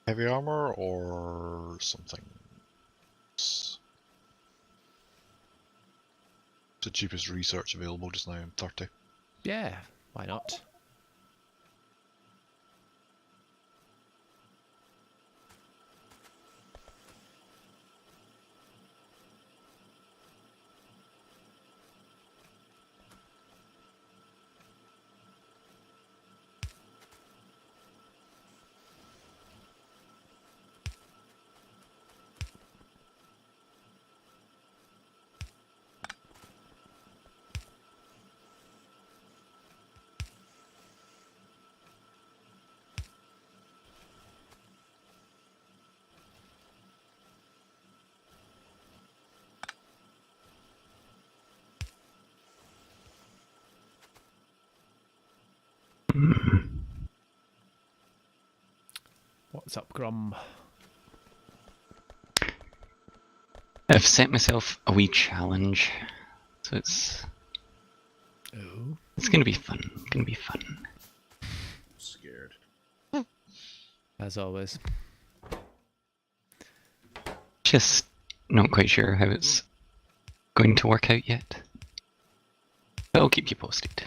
Heavy armor or something? It's the cheapest research available just now, 30. Yeah, why not? What's up, Grum? I've set myself a wee challenge, so it's gonna be fun. It's gonna be fun. Scared. As always. Just not quite sure how it's going to work out yet, but I'll keep you posted.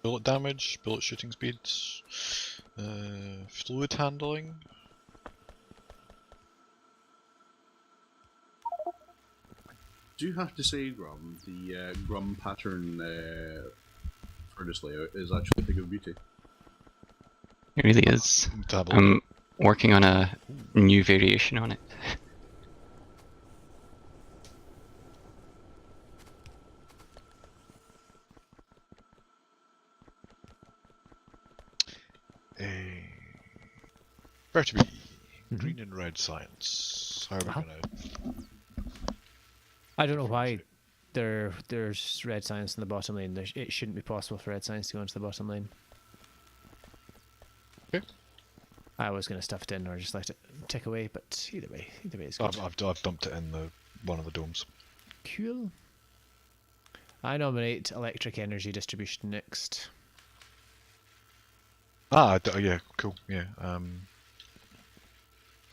Bullet damage, bullet shooting speeds, fluid handling. Do you have to say, Grum, the Grum pattern furnace layout is actually a thing of beauty? It really is. Dabble. I'm working on a new variation on it. Where to be? Green and red science. How are we gonna? I don't know why there's red science in the bottom lane. It shouldn't be possible for red science to go into the bottom lane. Okay. I was going to stuff it in or just let it tick away, but either way is good. I've dumped it in one of the domes. Cool. I nominate electric energy distribution next. Yeah, cool. Yeah.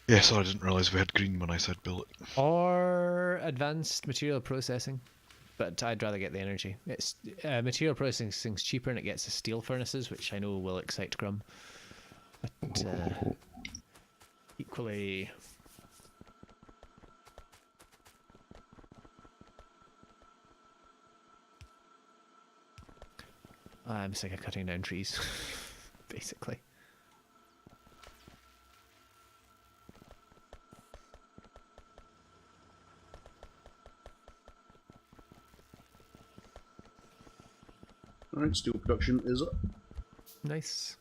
Yeah, sorry, I didn't realise we had green when I said bullet. Or advanced material processing, but I'd rather get the energy. It's material processing's cheaper and it gets the steel furnaces, which I know will excite Grum. But equally, I'm sick of cutting down trees, basically. Alright, steel production is up. Nice.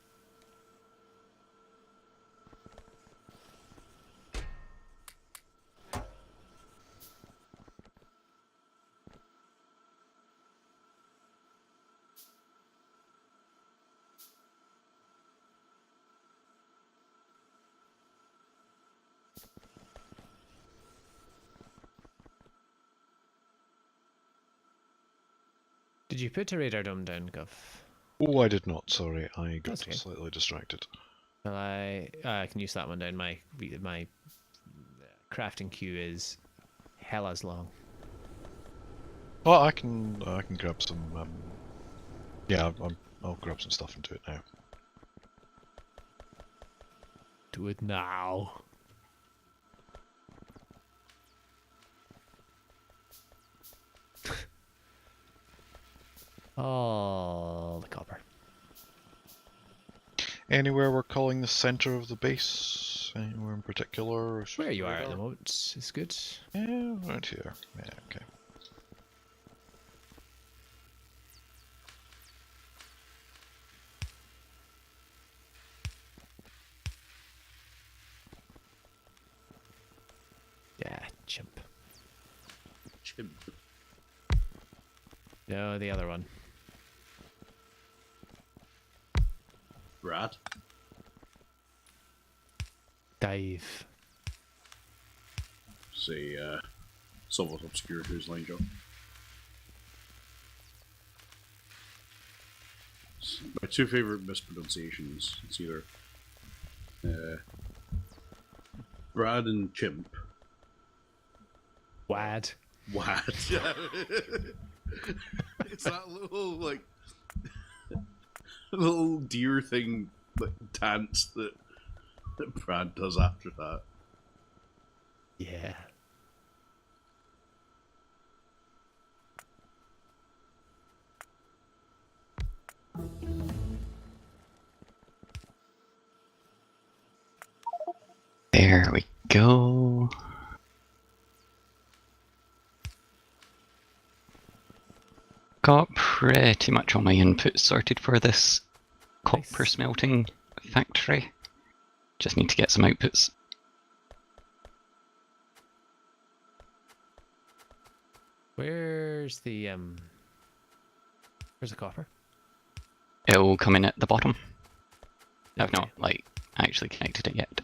Did you put a radar dome down, Gov? Oh, I did not. Sorry, I got That's okay. slightly distracted. Well, I can use that one down. My crafting queue is hella's long. Well, I can grab some. Yeah, I'll grab some stuff and do it now. Do it now. Oh, the copper. Anywhere we're calling the center of the base? Anywhere in particular? Or Where you are at the moment is good. Yeah, right here. Yeah, okay. Yeah, chimp. Chimp. No, the other one. Brad. Dive. Say, somewhat obscure whose line job. My two favourite mispronunciations. It's either Brad and Chimp. Wad. Wad. It's that little, like, little deer thing, like, dance that Brad does after that. Yeah. There we go. Got pretty much all my inputs sorted for this copper Nice. smelting factory. Just need to get some outputs. Where's the copper? It'll come in at the bottom. I've Okay. not, like, actually connected it yet.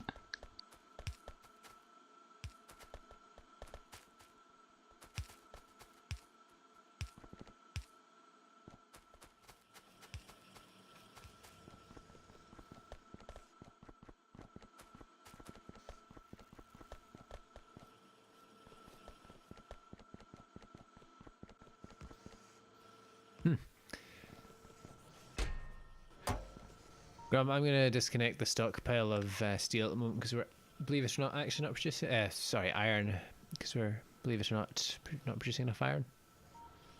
Graham, I'm going to disconnect the stockpile of steel at the moment because we're, believe it or not, actually not producing. Iron, because we're, believe it or not, not producing enough iron.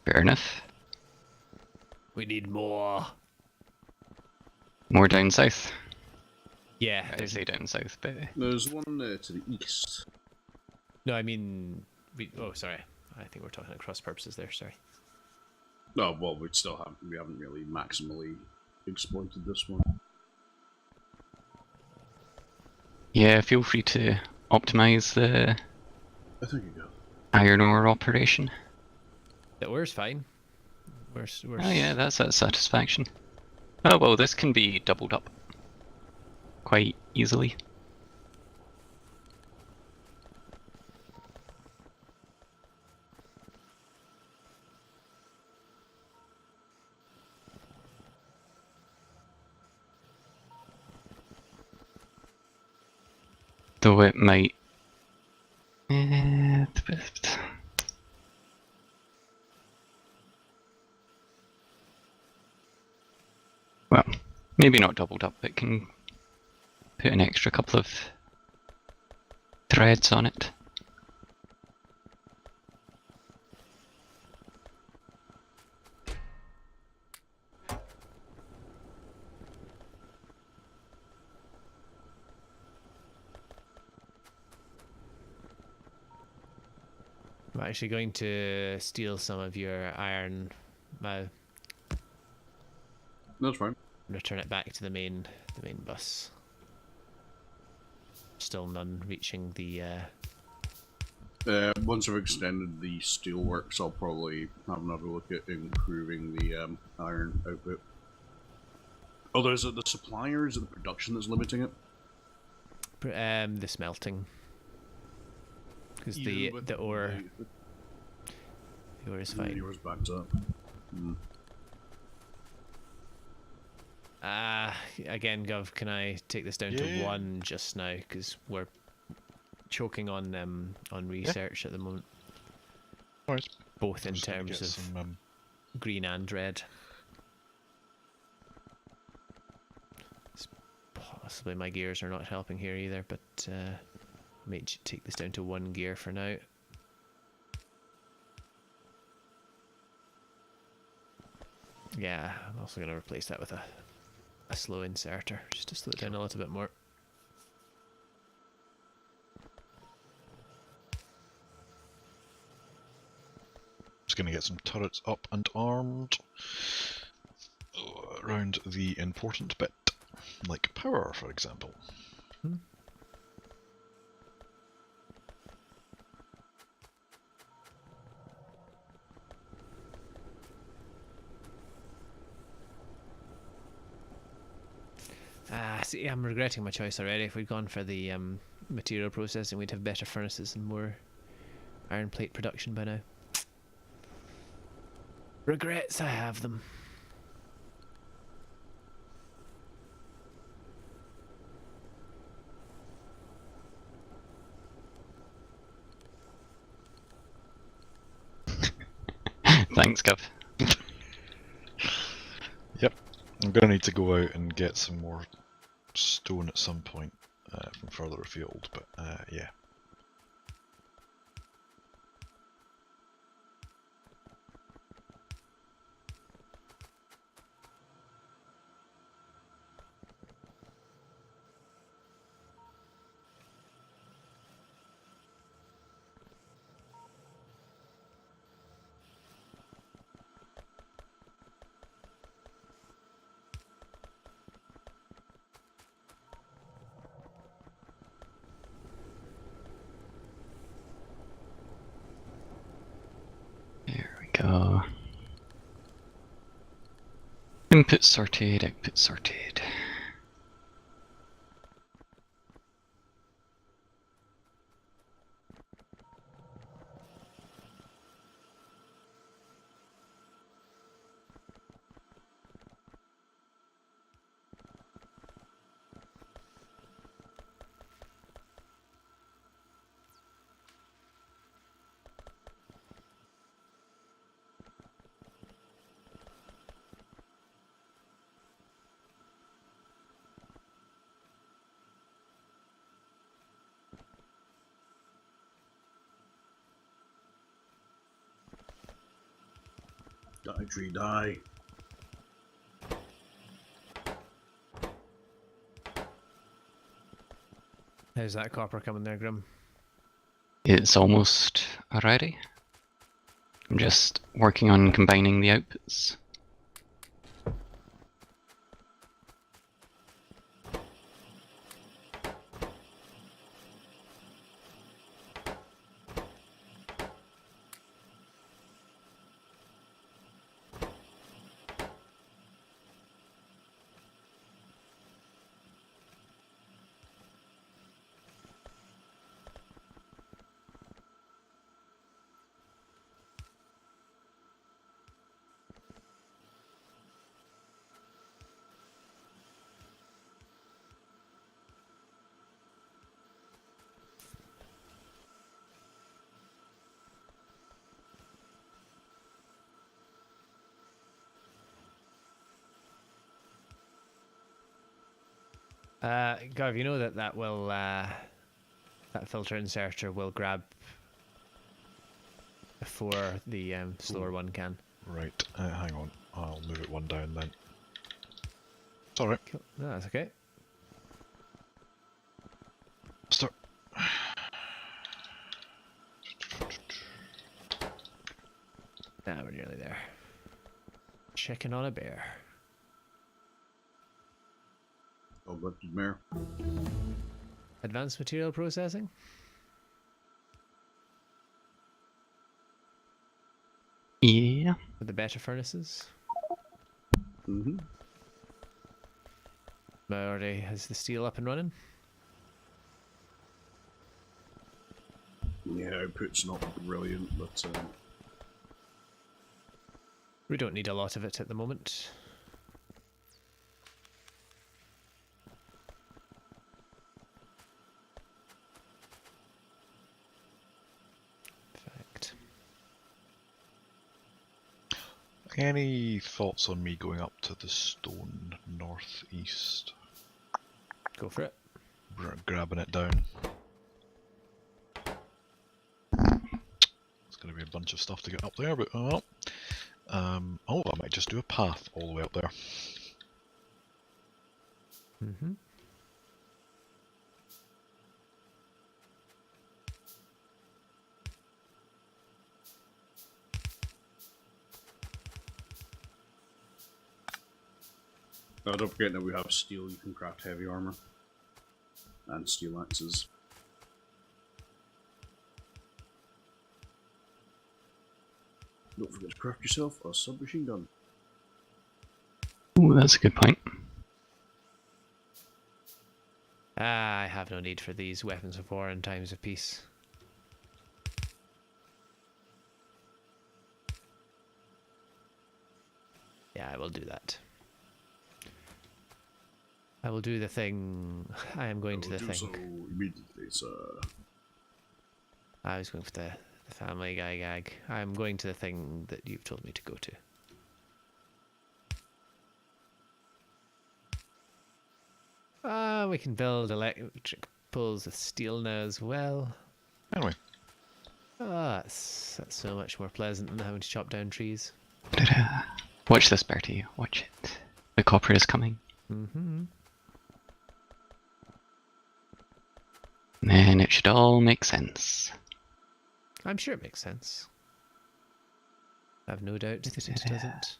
Fair enough. We need more. More down south. Yeah, I there's say down south, but There's one to the east. no. I mean, oh, sorry. I think we're talking at cross purposes there. Sorry. Oh, well, we haven't really maximally exploited this one. yeah, feel free to optimize the I think you go. iron ore operation. The ore's fine. We're Oh yeah, that's a satisfaction. Oh well, this can be doubled up quite easily. Though it might... well, maybe not doubled up, it can put an extra couple of threads on it. I'm actually going to steal some of your iron. That's fine. Return it back to the main bus. Still none reaching the. Once I've extended the steelworks, I'll probably have another look at improving the iron output. Oh, is it the supplier? Is it the production that's limiting it? The smelting. Because the ore is The fine. ore's backed up. Again, Gov, can I take this down to Yeah. 1 just now? Because we're choking on research at the moment, Alright. both I'm in just gonna terms get of some, green and red. Possibly my gears are not helping here either, but might take this down to 1 gear for now. Yeah, I'm also going to replace that with a slow inserter, just to slow it down a little bit more. just gonna get some turrets up and armed around the important bit, like power, for example. See, I'm regretting my choice already. If we'd gone for the material processing, we'd have better furnaces and more iron plate production by now. Regrets, I have them. Thanks, Gov. Yep. I'm gonna need to go out and get some more stone at some point from further afield, but yeah. There we go. Input sorted, output sorted. Die, tree, die. How's that copper coming there, Grim? It's almost ready. I'm just working on combining the outputs. Gav, you know that will that filter inserter will grab before the slower one can. Right, hang on. I'll move it 1 down then. It's alright. Cool. No, that's okay. Start. We're nearly there. Checking on a bear. Oh, but Mare. Advanced material processing? Yeah. With the better furnaces? Mm-hmm. Already has the steel up and running? Yeah, output's not brilliant, but We don't need a lot of it at the moment. Any thoughts on me going up to the stone northeast? Go for it. Grabbing it down. It's going to be a bunch of stuff to get up there, but oh well. Oh, I might just do a path all the way up there. Mm-hmm. Oh, don't forget that we have steel. You can craft heavy armor and steel axes. Don't forget to craft yourself a submachine gun. Ooh, that's a good point. I have no need for these weapons of war in times of peace. Yeah, I will do that. I will do the thing. I am going to the thing. So immediately, sir. I was going for the family guy gag. I'm going to the thing that you've told me to go to. We can build electric poles of steel now as well. Anyway, That's so much more pleasant than having to chop down trees. Ta-da. Watch this, Bertie. Watch it. The copper is coming. Mm-hmm. And it should all make sense. I'm sure it makes sense. I have no doubt that it doesn't.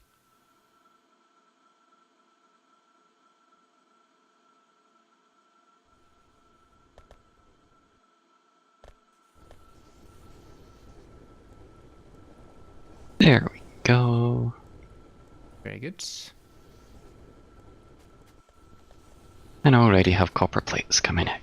There we go. Very good. And I already have copper plates coming out.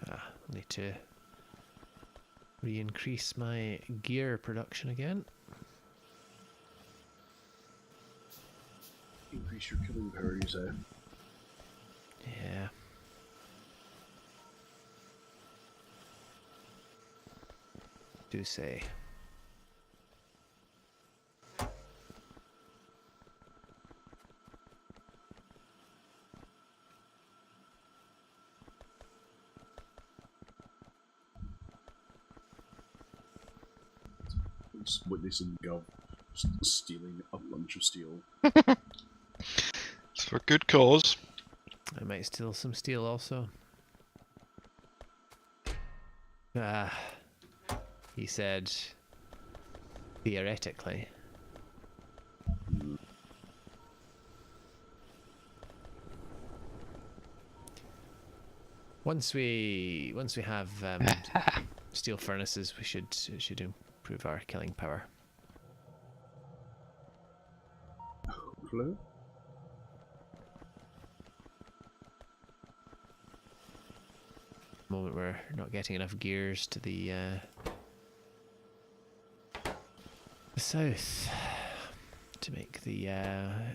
I'll need to re-increase my gear production again. Increase your killing power, you say? Yeah. Do say. Just witnessing Gov stealing a bunch of steel. it's for good cause. I might steal some steel also. He said, theoretically. Once we have steel furnaces, it should improve our killing power. Hopefully. Moment we're not getting enough gears to the south to make the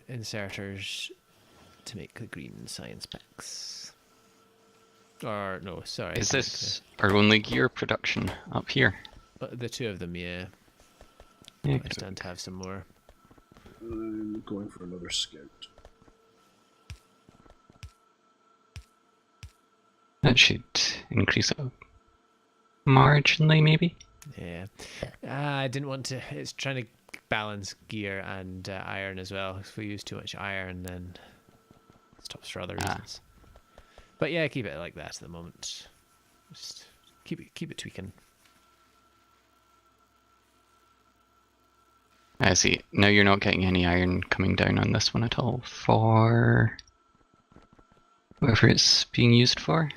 inserters to make the green science packs. Or no, sorry. Is this our only gear production up here? The two of them, yeah. Yeah, I stand to have some more. I'm going for another scout. that should increase it marginally, maybe. Yeah. I didn't want to. It's trying to balance gear and iron as well. If we use too much iron, then it stops for other reasons. But yeah, keep it like that at the moment. Just keep it tweaking. I see. Now you're not getting any iron coming down on this one at all for Whatever it's being used for?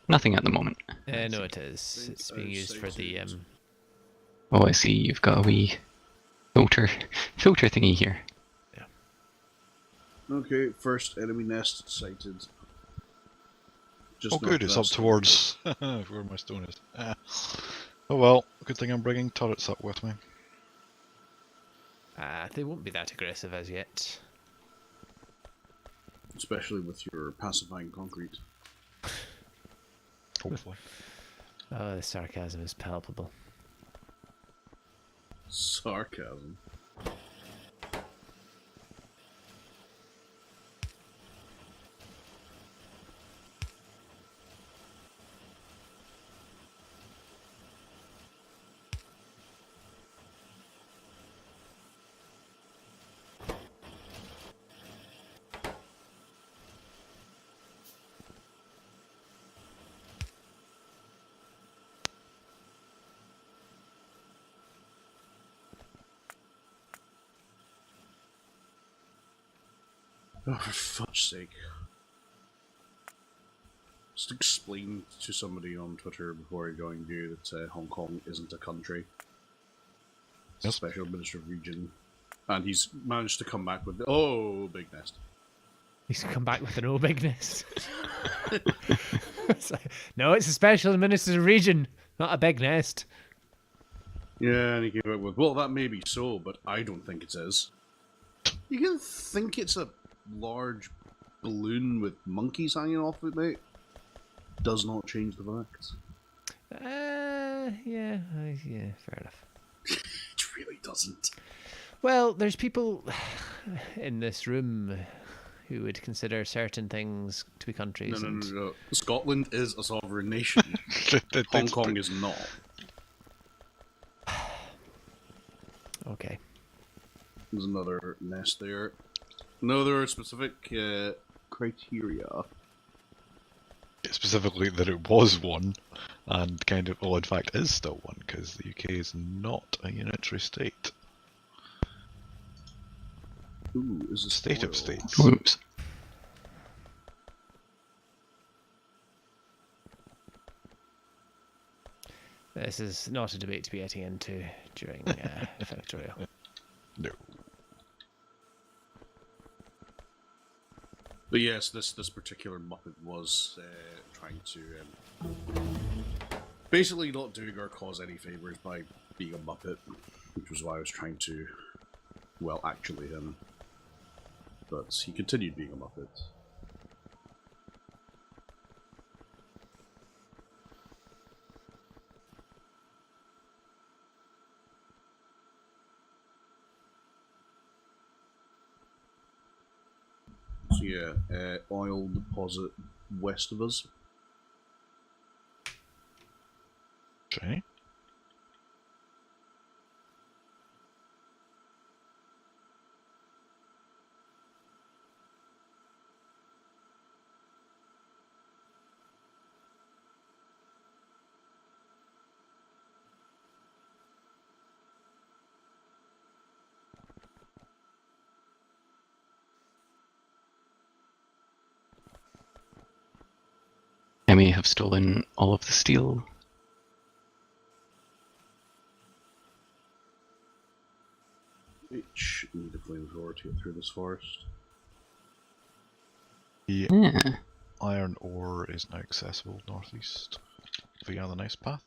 Nothing at the moment. No, it is. It's being used for the Oh, I see. You've got a wee filter thingy here. Okay, first enemy nest sighted. Just Oh good, it's up northwest of towards where my stone is. Oh well, good thing I'm bringing turrets up with me. they won't be that aggressive as yet. especially with your pacifying concrete. Hopefully. Oh, the sarcasm is palpable. Sarcasm. Oh, for fudge's sake. Just explain to somebody on Twitter before I joined you that Hong Kong isn't a country. It's a Yes. special administrative region. And he's managed to come back with, oh, big nest. He's come back with an old big nest. It's like, no, it's a special administrative region, not a big nest. Yeah, and he came out with, well, that may be so, but I don't think it is. You can think it's a large balloon with monkeys hanging off it, mate. Does not change the facts. Yeah, fair enough. It really doesn't. Well, there's people in this room who would consider certain things to be countries. No. Scotland is a sovereign nation. Hong Kong is not. Okay. There's another nest there. No, there are specific criteria. Specifically that it was one, and kind of, well, in fact, is still one, because the UK is not a unitary state. Ooh, is a State of spoil. states. Whoops. This is not a debate to be getting into during Factorio. No. But yes, this particular Muppet was trying to basically not doing our cause any favors by being a Muppet, which was why I was trying to, well, actually him. But he continued being a Muppet. So yeah, oil deposit west of us. Okay. I may have stolen all of the steel. Which need a flamethrower to get through this forest. The Yeah. iron ore is now accessible northeast via the nice path.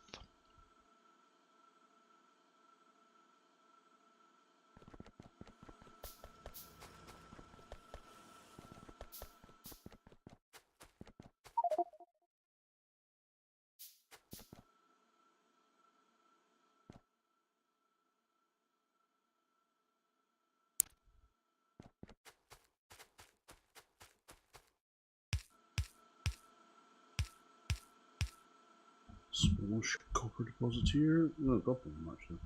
Smallish copper deposit here. No, a couple of them actually.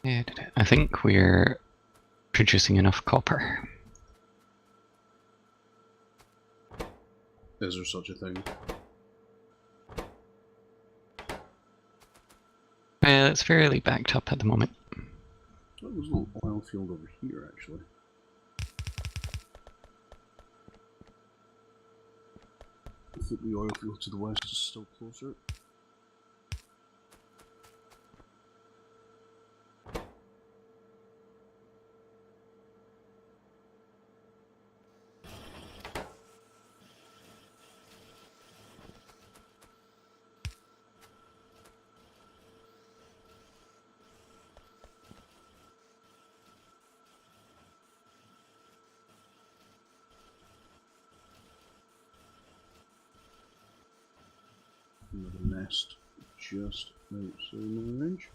I think we're producing enough copper. Is there such a thing? Well, it's fairly backed up at the moment. There was a little oil field over here, actually. I think the oil field to the west is still closer. Another nest just outside my range.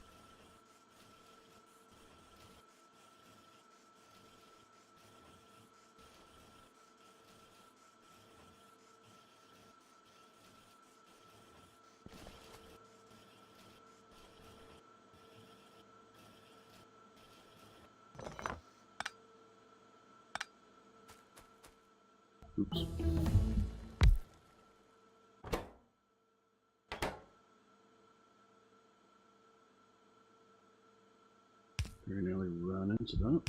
Oops. Very nearly ran into that.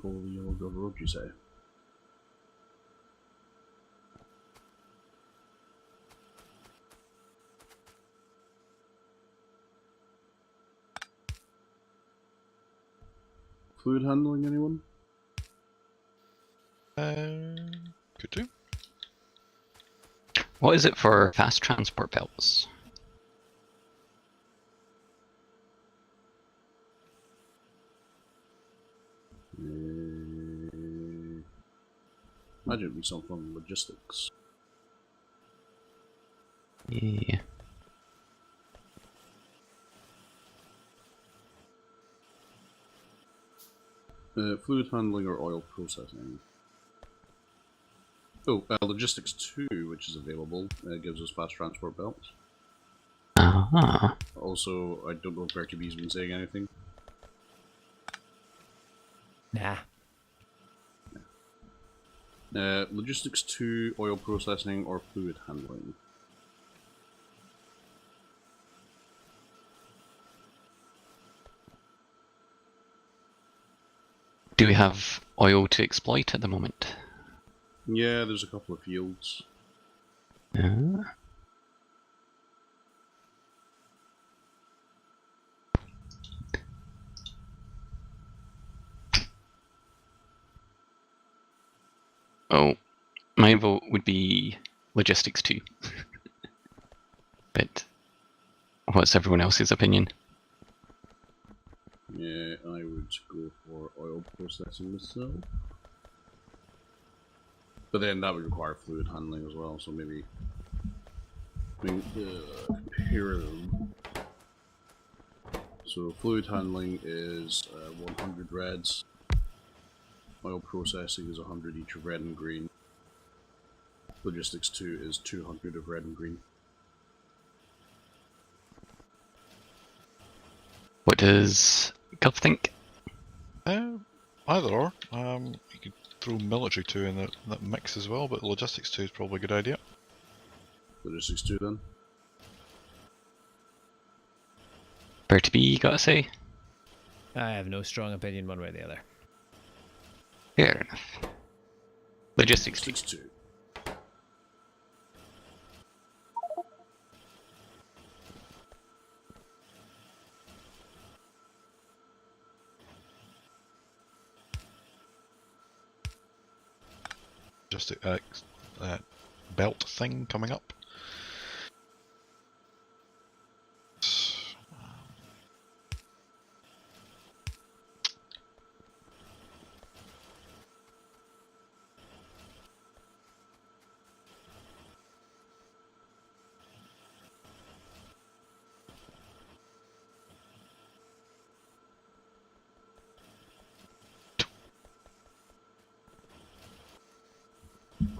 Follow the yellow dot road, you say? Fluid handling, anyone? Could do. What is it for fast transport belts? Imagine it'd be something on logistics. Yeah. Fluid handling or oil processing. Oh, logistics 2, which is available, gives us fast transport belts. Ah. Also, I don't know if RTB's been saying anything. Nah. Logistics 2, oil processing, or fluid handling. Do we have oil to exploit at the moment? Yeah, there's a couple of fields. Ah. Oh, my vote would be logistics too. But what's everyone else's opinion? Yeah, I would go for oil processing myself. But then that would require fluid handling as well, so maybe compare them. So fluid handling is 100 reds. Oil processing is 100 each of red and green. Logistics 2 is 200 of red and green. What does Gov think? Either or. You could throw military 2 in that mix as well, but logistics 2 is probably a good idea. Logistics 2 then. Where to be, you gotta say? I have no strong opinion one way or the other. Fair enough. Logistics 2. Logistics 2. Just that belt thing coming up.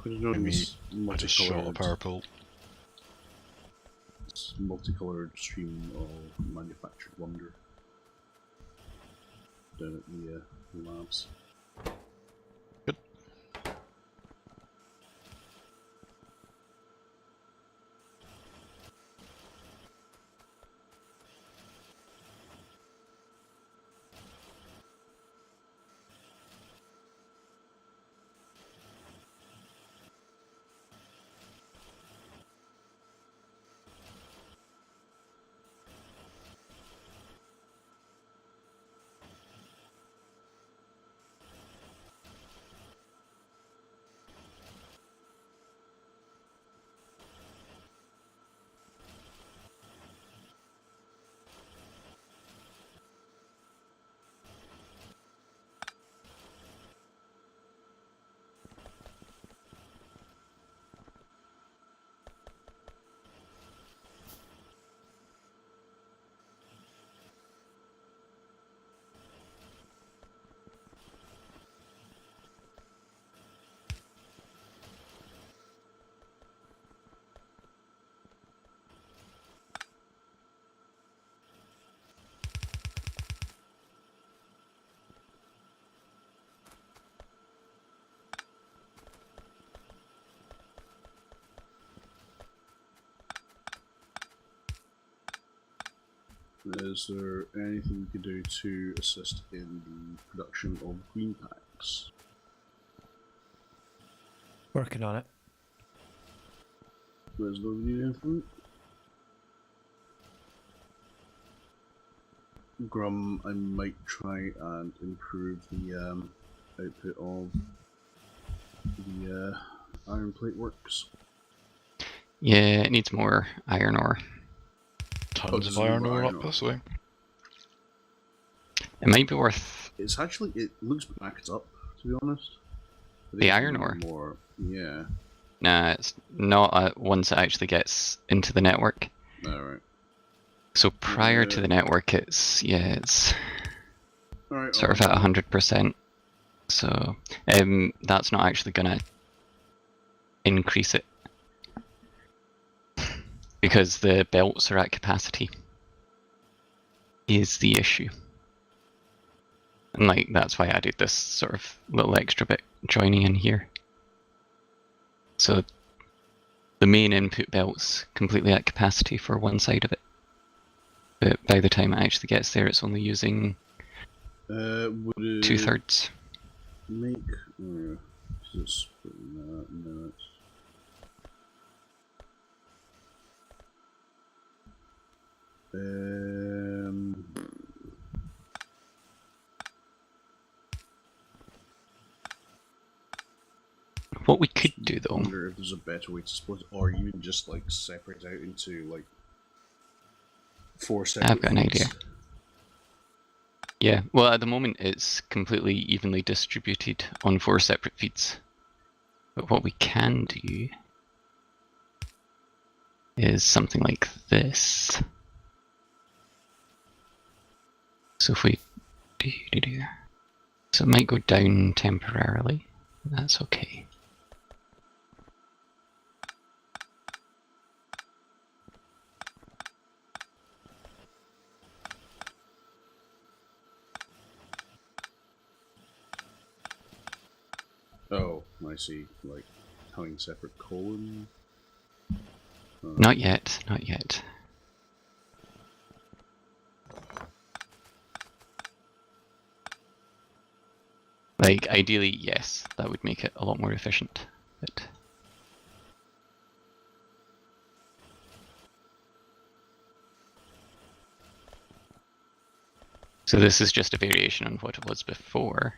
I just shot a power pole. It's multicolored stream of manufactured wonder down at the labs. Good. Is there anything you can do to assist in the production of green packs? Working on it. There's no need anything. Grum, I might try and improve the output of the iron plate works. Yeah, it needs more iron ore. Tons there's of iron no ore iron up ore. this way. It might be worth It's actually, it looks backed up, to be honest. I think the it's iron ore. More, yeah. Nah, it's not once it actually gets into the network. Alright. So prior to the network, it's Alright. sort of at 100%. So that's not actually gonna increase it because the belts are at capacity. Is the issue, and like that's why I added this sort of little extra bit joining in here. So the main input belt's completely at capacity for one side of it, but by the time it actually gets there, it's only using Would it 2/3. make just minutes. What we could do I though, wonder if there's a better way to split it, or even just like separate out into like 4 separate. I've got an feeds. idea. Yeah, well at the moment it's completely evenly distributed on 4 separate feeds. But what we can do is something like this. So if we so it might go down temporarily. That's okay. Oh, I see. Like having separate colon. Not yet, not yet. Like, ideally, yes, that would make it a lot more efficient. But so this is just a variation on what it was before.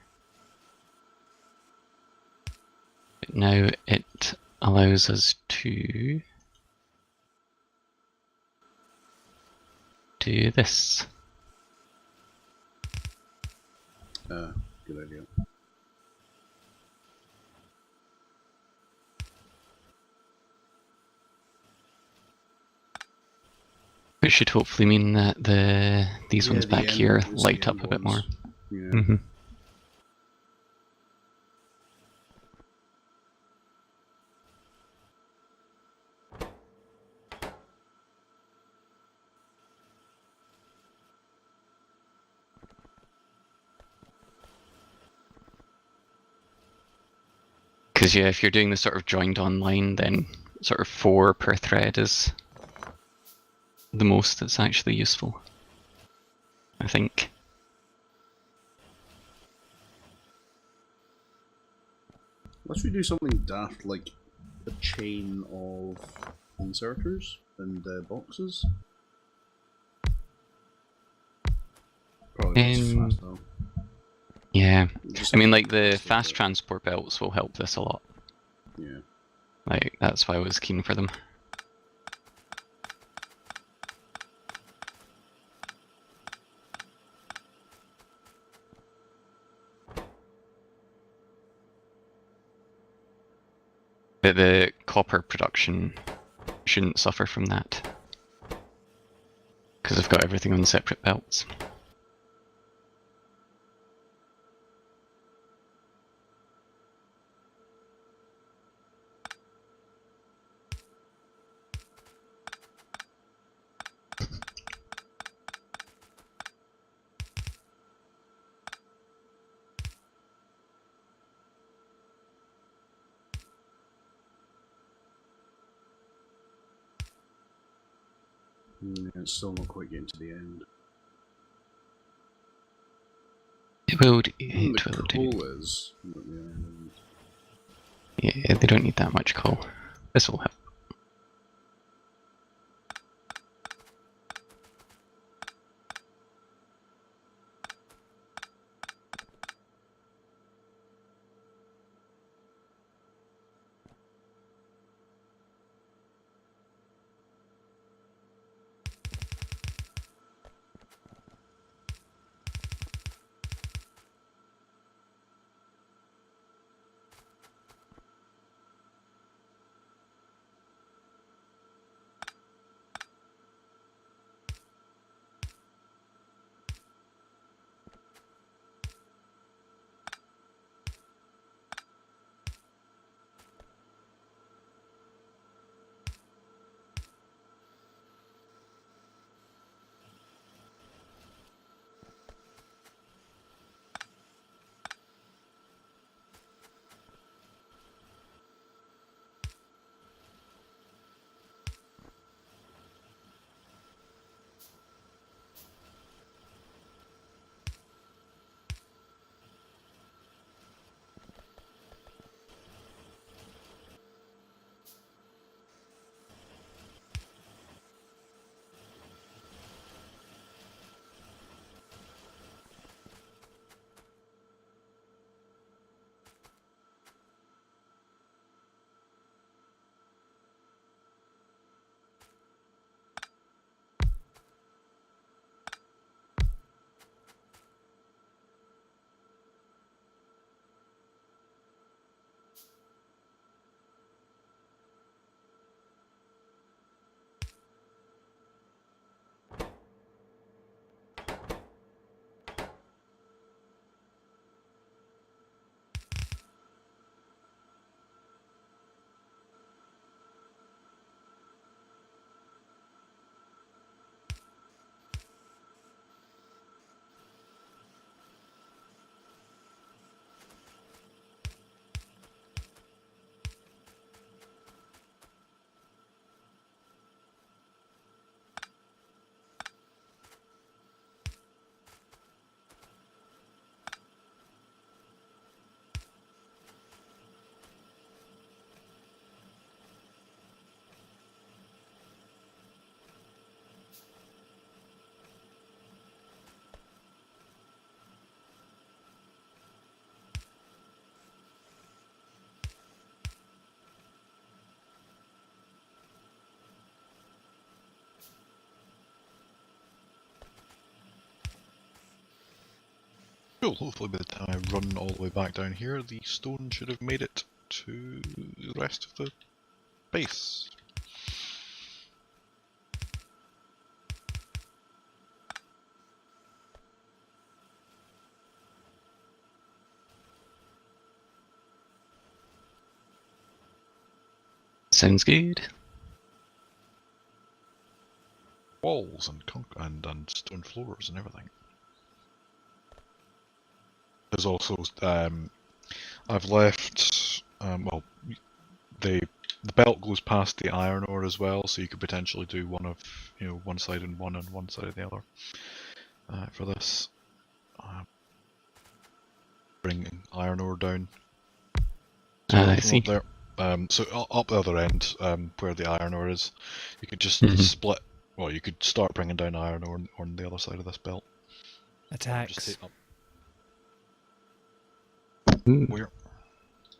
But now it allows us to do this. Good idea. Which should hopefully mean that these ones the back end- here it's the light up end a bit more. ones. Yeah. Mm-hmm. Because yeah, if you're doing the sort of joined online, then sort of 4 per thread is the most that's actually useful, I think. Unless we do something daft like a chain of inserters and boxes. Probably not so fast though. Yeah, Just I mean, have like to the test it, fast but- transport belts will help this a lot. Yeah. Like, that's why I was keen for them. But the copper production shouldn't suffer from that, because I've got everything on separate belts. It's still not quite getting to the end. It will do. The It will do. coal is, but the end. Yeah, they don't need that much coal. This will help. Cool, hopefully by the time I run all the way back down here, the stone should have made it to the rest of the base. Sounds good. Walls and stone floors and everything. There's also I've left well, the belt goes past the iron ore as well, so you could potentially do one of one side and one side of the other for this. Bringing iron ore down. I From see. up there. So up the other end, where the iron ore is, you could just Mhm. split. Well, you could start bringing down iron ore on the other side of this belt. Attacks. Just take up Ooh. where.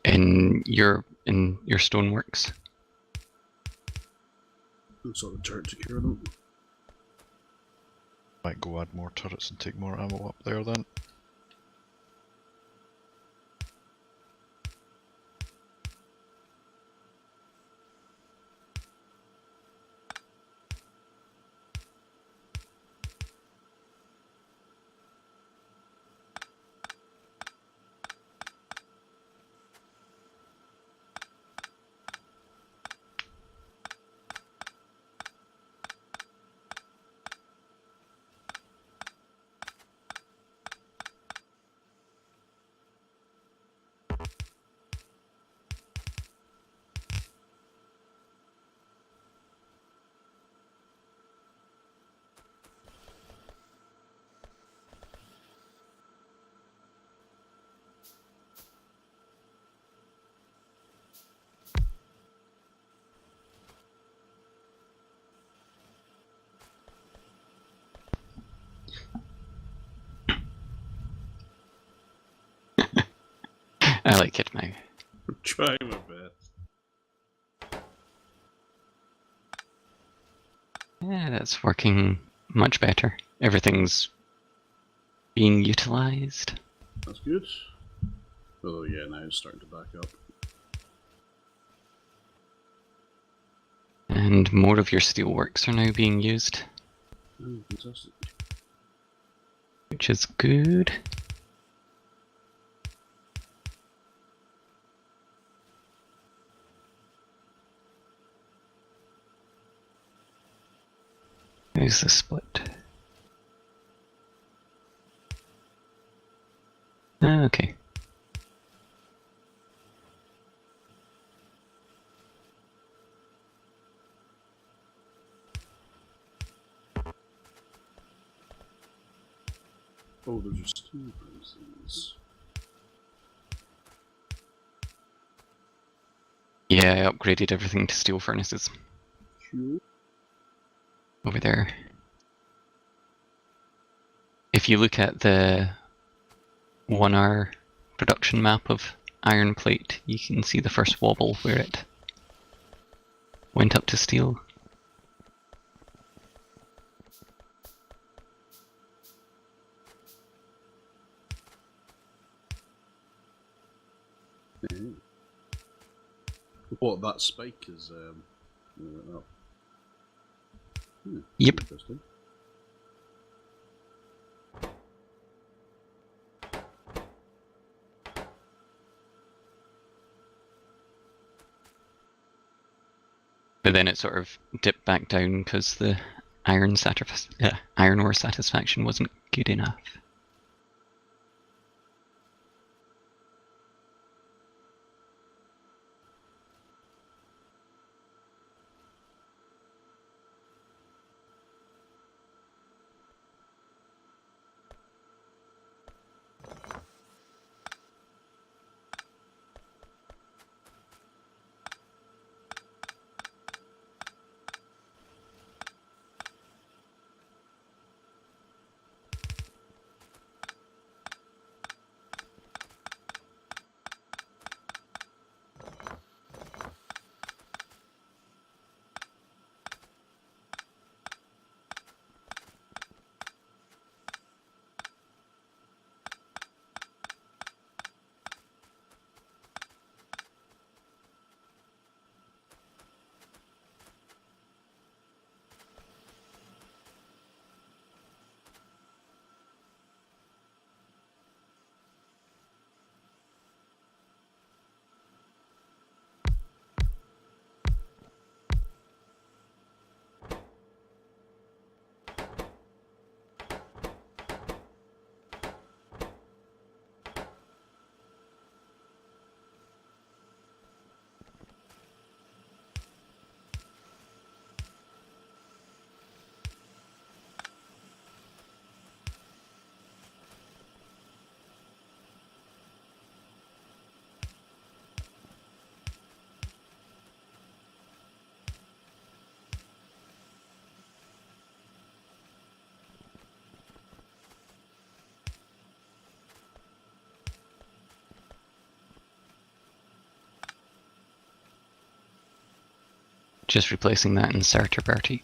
In your stoneworks. And sort of turret to cure them. Might go add more turrets and take more ammo up there then. I like it now. I'm trying my best. Yeah, that's working much better. Everything's being utilized. That's good. Oh yeah, now it's starting to back up. And more of your steelworks are now being used, Oh, fantastic. which is good. How's the split? Okay. Oh, those are steel prisons. Yeah, I upgraded everything to steel furnaces Cool. over there. If you look at the 1 hour production map of iron plate, you can see the first wobble where it went up to steel. Yeah. What, that spike is up. Yep. Interesting. But then it sort of dipped back down because the iron ore satisfaction wasn't good enough. just replacing that inserter, Bertie.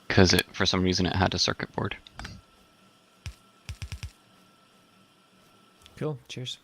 Because for some reason it had a circuit board. Cool. Cheers.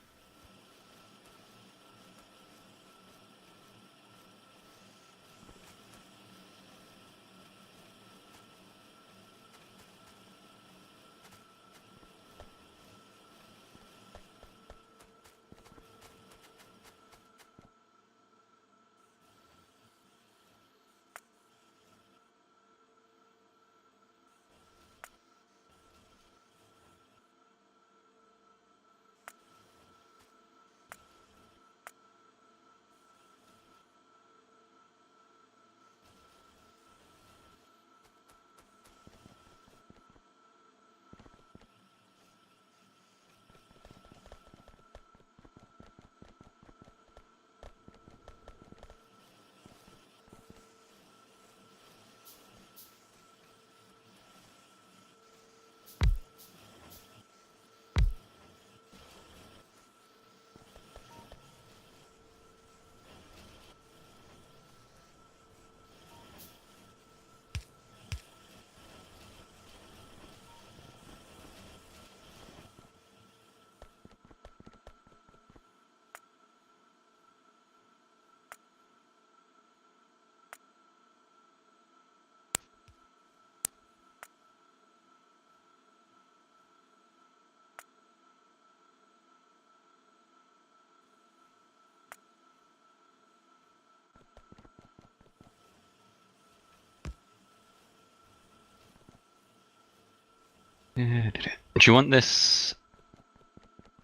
Do you want this,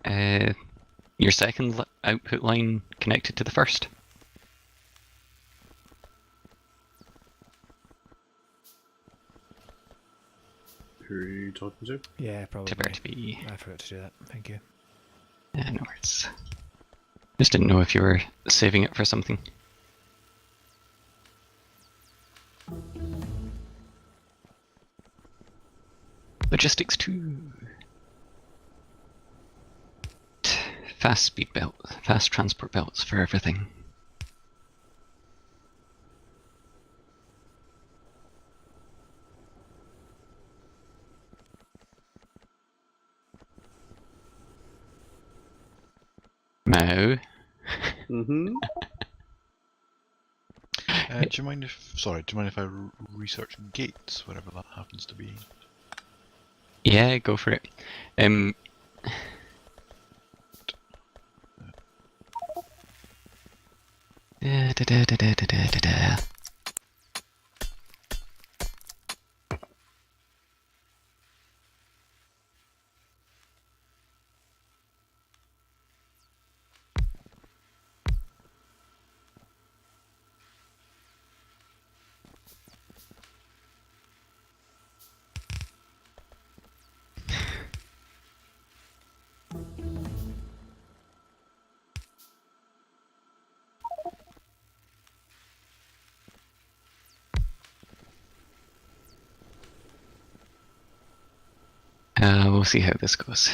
your second output line connected to the first? Who are you talking to? Yeah, probably. To Bertie. I forgot to do that. Thank you. Yeah, no worries. Just didn't know if you were saving it for something. Logistics 2. Fast speed belt, fast transport belts for everything. Now. Mm-hmm. Do you mind if? Sorry, do you mind if I research gates, whatever that happens to be? Yeah, go for it. Da, da, da, da, da, da, da, da. We'll see how this goes.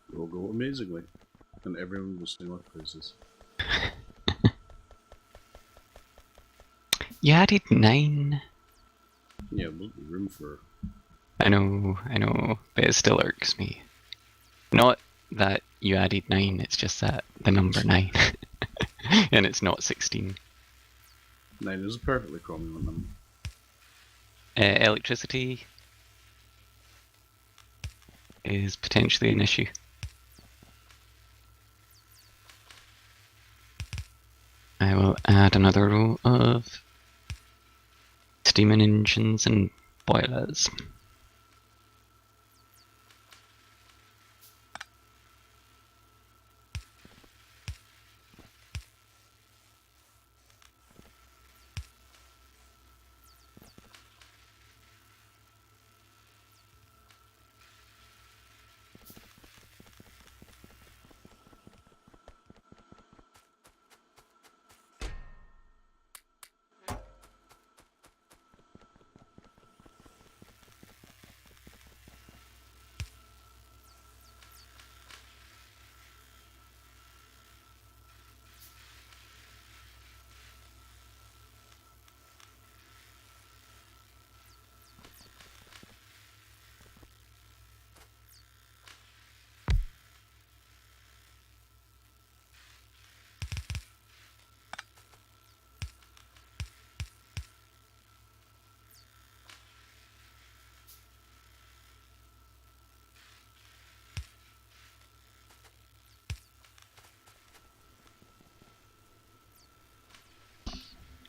It will go amazingly. And everyone will sing our praises. You added 9. Yeah, there'll be room for... I know, but it still irks me. Not that you added 9, it's just that the number 9. And it's not 16. 9 is a perfectly cromulent number. Electricity is potentially an issue. I will add another row of steaming engines and boilers.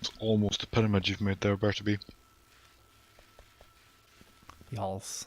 It's almost a pyramid you've made there, Bertaby. Yalls.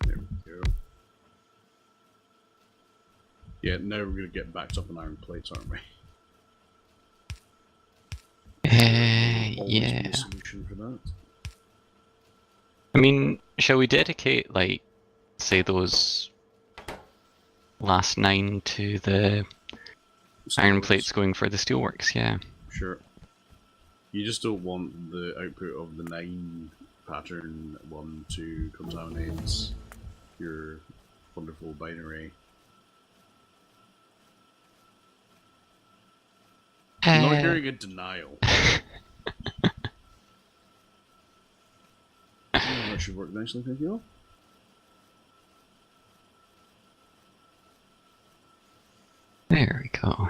There we go. Yeah, now we're gonna get backed up on iron plates, aren't we? Always be Yeah. a solution for that. I mean, shall we dedicate, like, say those last 9 to the iron Steelworks. plates going for the steelworks? Yeah. Sure. You just don't want the output of the 9 pattern one to contaminate your wonderful binary. Not hearing a denial. That should work nicely, thank you. There we go.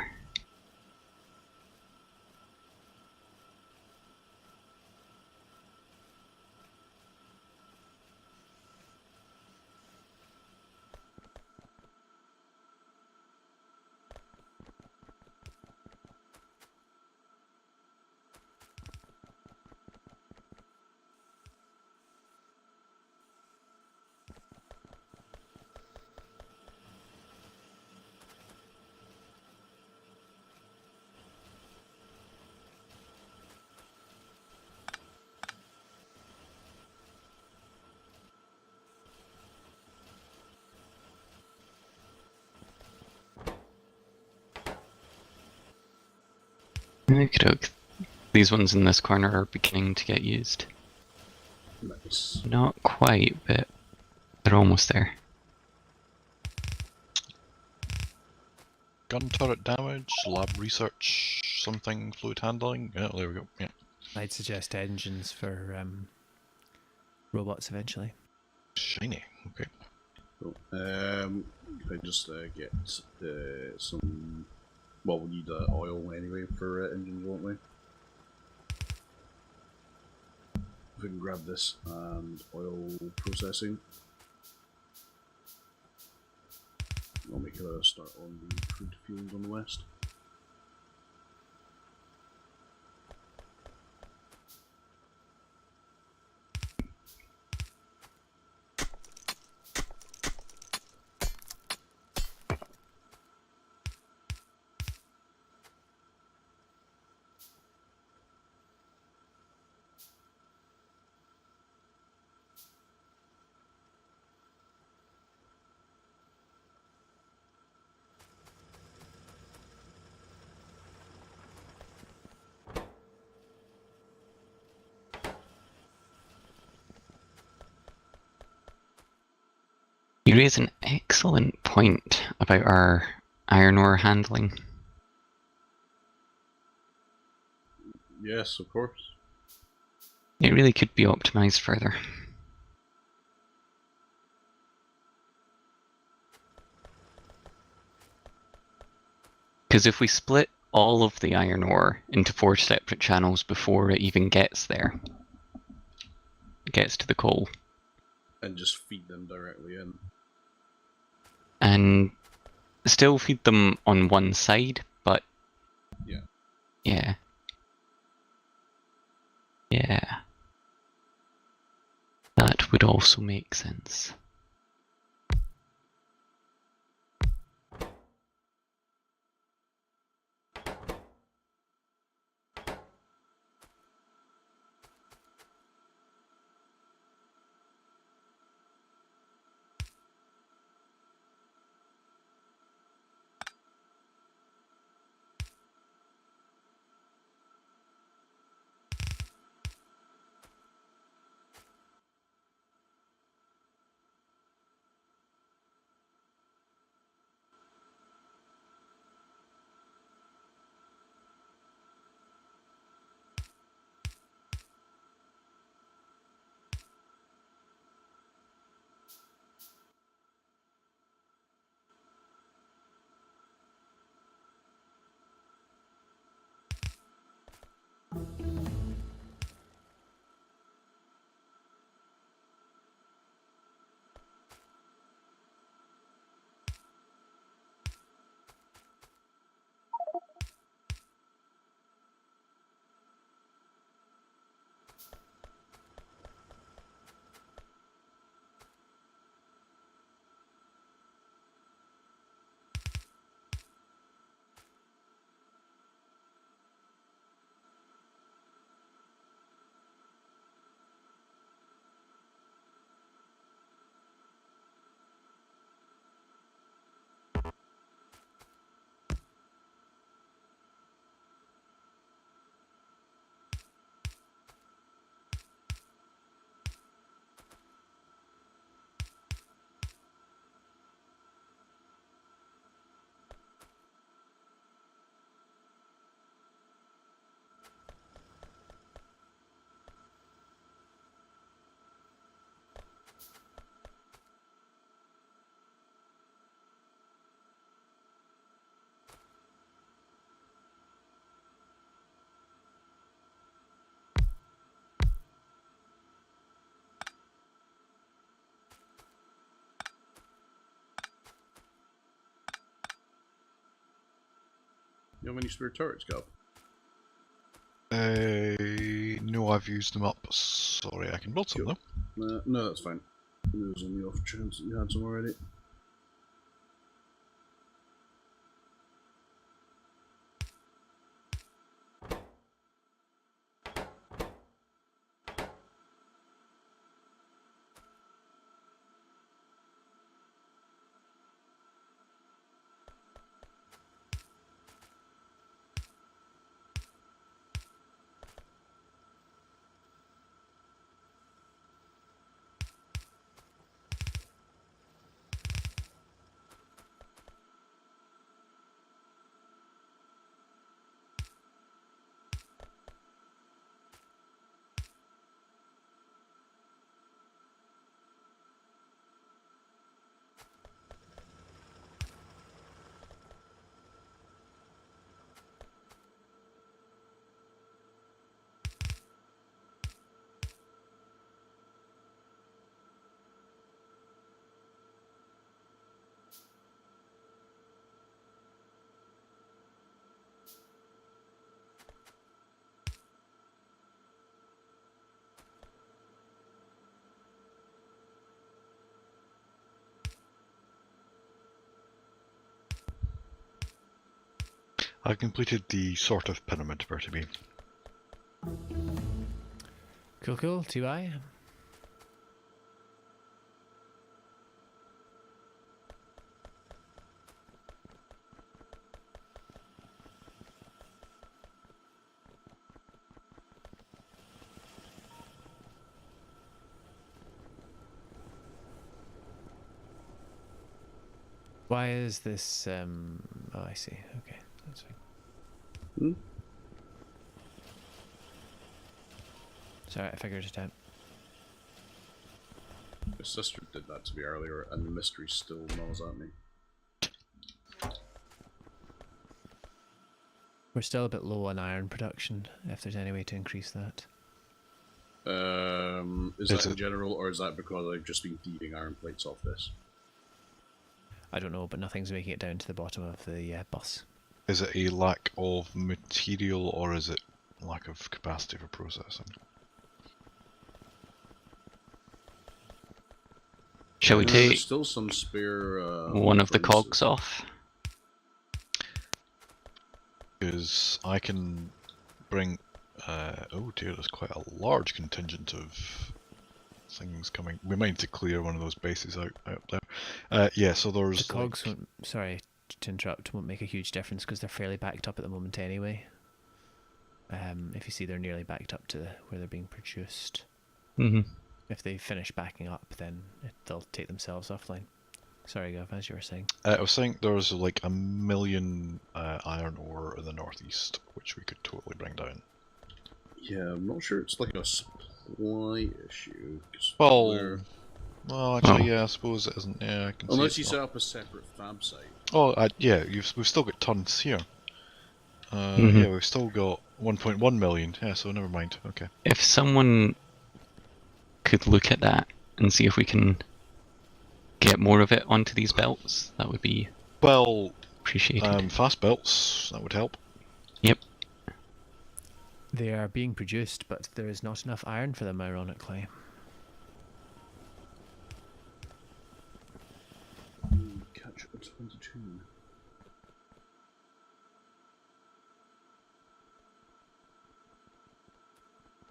Okey-doke. These ones in this corner are beginning to get used. Nice. Not quite, but they're almost there. Gun turret damage, lab research, something, fluid handling. Yeah, there we go. Yeah. I'd suggest engines for robots eventually. Shiny. Okay. Cool. If I just get some. Well, we need oil anyway for engines, won't we? If we can grab this and oil processing. I'll make a start on the crude field on the west. You raise an excellent point about our iron ore handling. Yes, of course. It really could be optimized further. Because if we split all of the iron ore into 4 separate channels before it even gets there, gets to the coal, And just feed them directly in. and still feed them on one side, but Yeah. yeah. Yeah. That would also make sense. You have any spare turrets, Cap? No, I've used them up. Sorry, I can build some Cool. though. No, that's fine. It was on the off chance that you had some already. I've completed the sort of pyramid vertebrae. Cool. TY. Why is this? Oh, I see. Okay, that's fine. Hmm? Sorry, I figured it out. My sister did that to me earlier, and the mystery still gnaws at me. We're still a bit low on iron production. If there's any way to increase that. Is that in general, or is that because I've just been feeding iron plates off this? I don't know, but nothing's making it down to the bottom of the bus. Is it a lack of material or is it lack of capacity for processing? Shall we There's take still some spare one of the furnaces. cogs off? Because I can bring... oh dear, there's quite a large contingent of things coming. We might need to clear one of those bases out there. Yeah, so there's... The cogs won't. Sorry to interrupt. Won't make a huge difference because they're fairly backed up at the moment anyway. If you see, they're nearly backed up to where they're being produced. Mm-hmm. If they finish backing up, then they'll take themselves offline. Sorry, Gav, as you were saying. I was saying there's like 1 million iron ore in the northeast, which we could totally bring down. Yeah, I'm not sure it's like a supply issue. 'Cause Well, actually, yeah, I suppose it isn't. Yeah, I can unless see you it's set not. up a separate fab site. Oh, yeah, we've still got tons here. Mhm. Yeah, we've still got 1.1 million. Yeah, so never mind. Okay. If someone could look at that and see if we can get more of it onto these belts, that would be Well, appreciated. fast belts, that would help. Yep. They are being produced, but there is not enough iron for them, ironically. Catch a 22.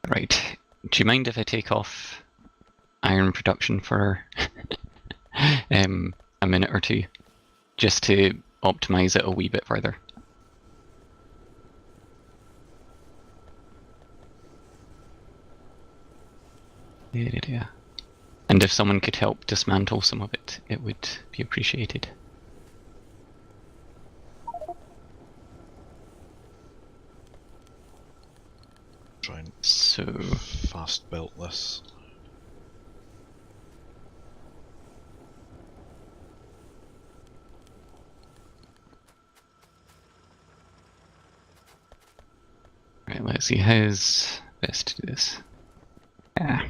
Right. Do you mind if I take off iron production for a minute or two, just to optimize it a wee bit further? Yeah. And if someone could help dismantle some of it, it would be appreciated. Try and So, fast belt this. right, let's see, how's best to do this? Yeah.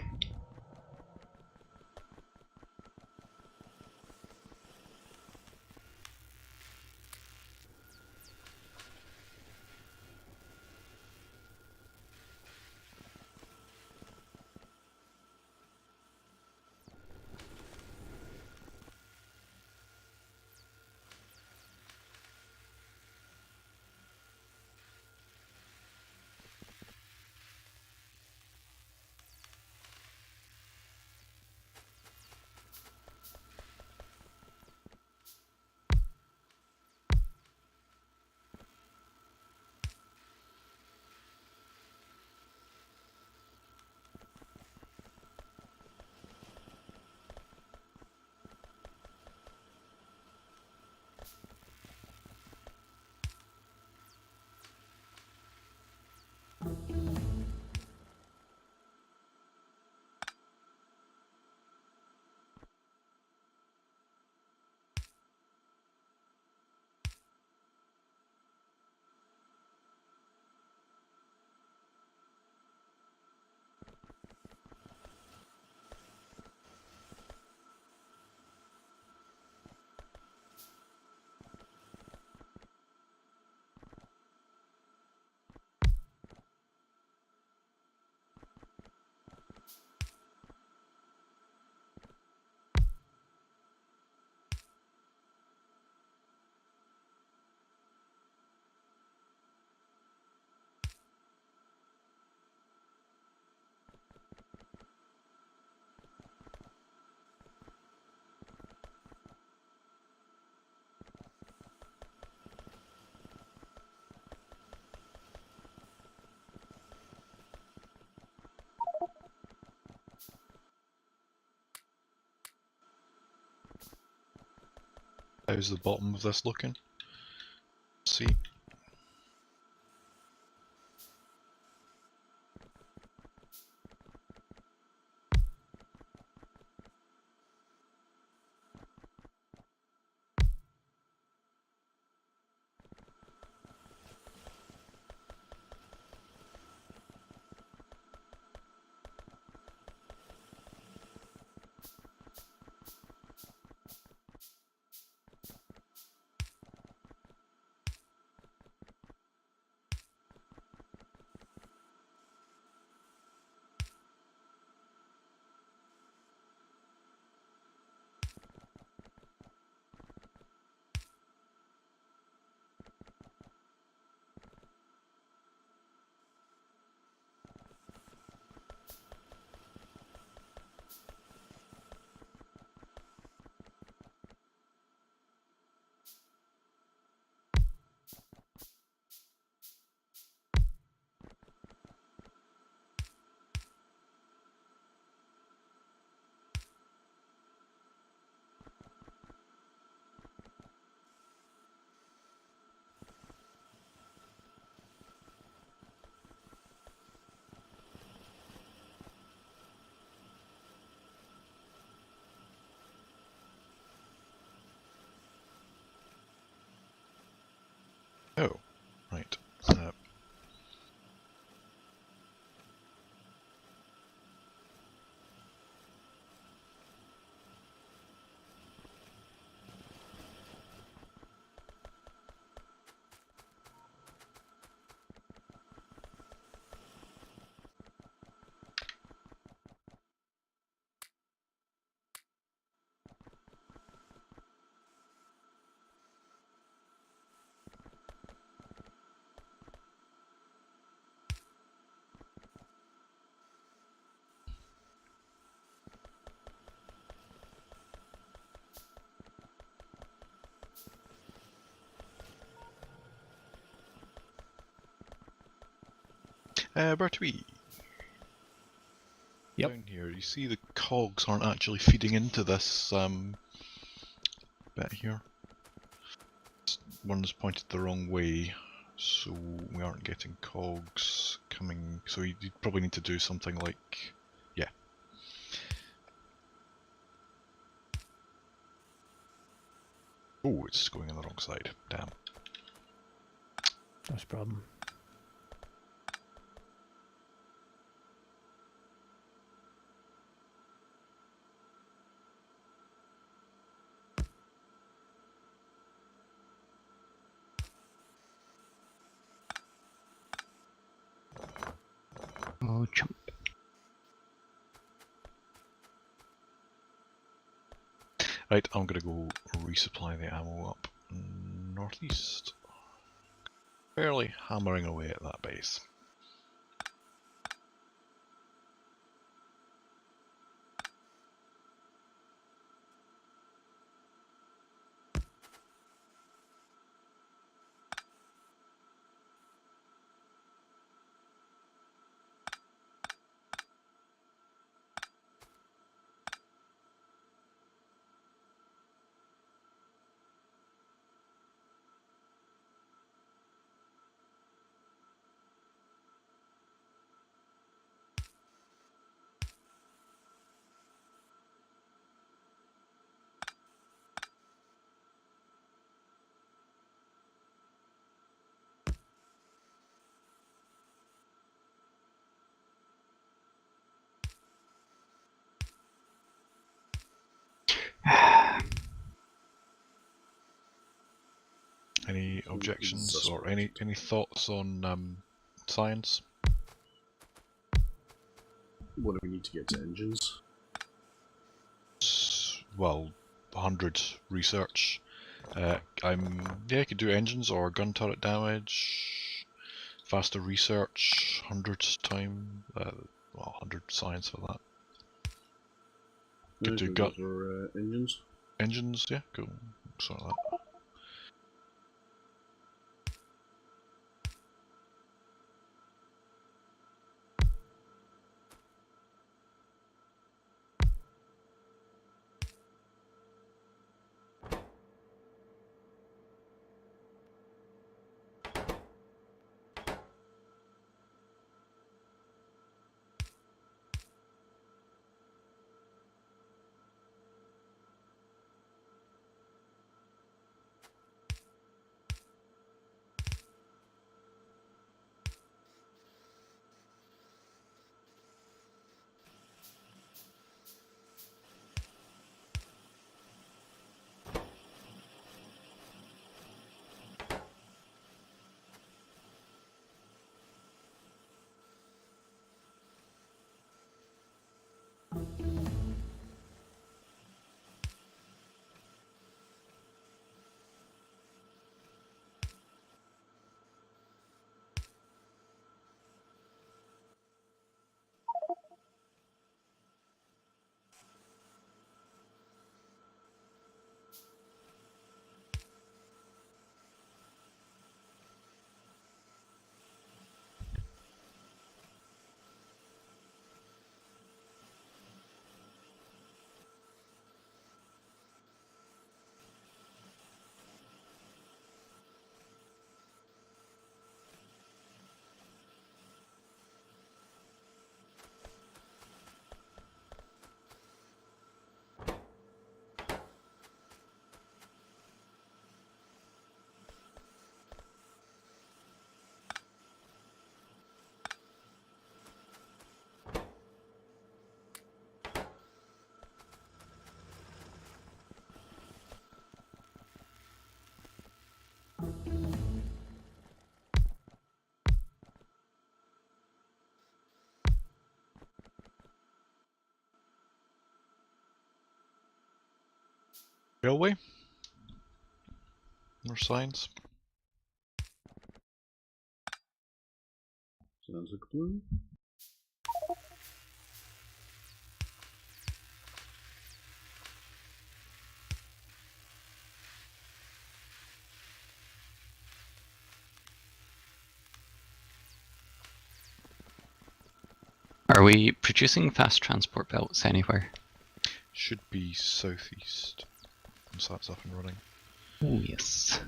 How's the bottom of this looking? See. Oh, right. Bertwee. Yep. Down here, you see the cogs aren't actually feeding into this bit here. One's pointed the wrong way, so we aren't getting cogs coming. So you probably need to do something like, yeah. Oh, it's going on the wrong side. Damn. That's a problem. Oh, chump. Right, I'm gonna go resupply the ammo up northeast. Barely hammering away at that base. Any objections or any thoughts on science? What do we need to get to engines? Well, 100 research. Yeah, I could do engines or gun turret damage. Faster research, 100 time. Well, 100 science for that. Could do gut for engines. engines. Yeah, cool. Sort of that. Railway? More signs? Sounds like a plan. Are we producing fast transport belts anywhere? Should be southeast. Once that's up and running. Oh, yes.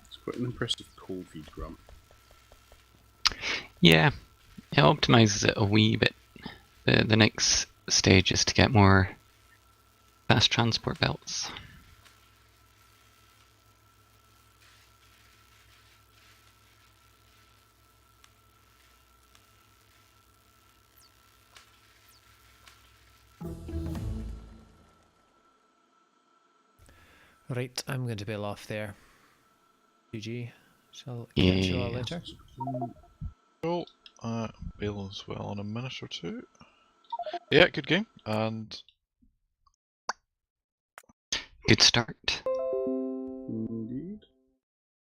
It's quite an impressive coal feed, Grump. Yeah, it optimizes it a wee bit. The next stage is to get more fast transport belts. Right, I'm going to bail off there. GG. Shall Yeah. catch you all later. Cool. Bail as well in a minute or two. Yeah, good game. And Good start.